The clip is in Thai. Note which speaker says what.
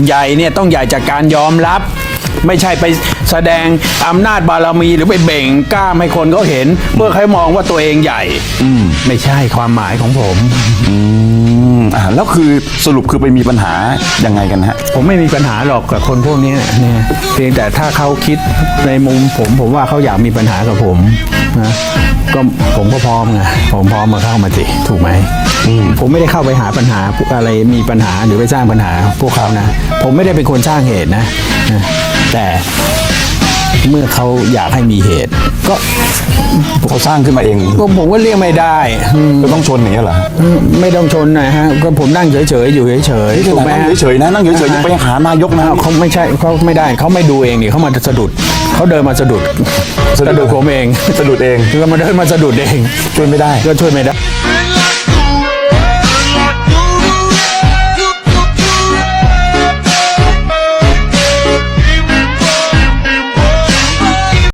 Speaker 1: ใหญ่เนี่ยต้องใหญ่จากการยอมรับ ไม่ใช่ไปแสดงอำนาจบารมีหรือไปเบ่งกล้ามให้คนเขาเห็นเพื่อให้มองว่าตัวเองใหญ่ไม่ใช่ความหมายของผม
Speaker 2: แล้วคือสรุปคือไปมีปัญหายังไงกันฮะ
Speaker 1: ผมไม่มีปัญหาหรอกกับคนพวกนี้เนี่ยเพียงแต่ถ้าเขาคิดในมุมผมว่าเขาอยากมีปัญหากับผมนะก็ผมก็พร้อมไงผมพร้อมมาเข้ามาสิถูกไหมผมไม่ได้เข้าไปหาปัญหาอะไรมีปัญหาหรือไปสร้างปัญหาพวกเขานะผมไม่ได้เป็นคนสร้างเหตุนะแต่เมื่อเขาอยากให้มีเหตุก็
Speaker 2: เขาสร้างขึ้นมาเอง
Speaker 1: ผมก็เรียกไม่ได้
Speaker 2: ก็ต้องชนอย่างเงี้ยเหรอ
Speaker 1: ไม่ต้องชนนะฮะก็ผมนั่งเฉยๆอยู่เฉยๆถูกไหม
Speaker 2: นั่งเฉยๆนะนั่งเฉยๆยังไปหานายกนะ
Speaker 1: เขาไม่ใช่เขาไม่ได้เขาไม่ดูเองนี่เขามาสะดุดเขาเดินมาสะดุดผมเอง
Speaker 2: สะดุดเอง
Speaker 1: ก็มาเดินมาสะดุดเอง
Speaker 2: ช่วยไม่ได้
Speaker 1: ก็ช่วยไม่ได้
Speaker 3: 「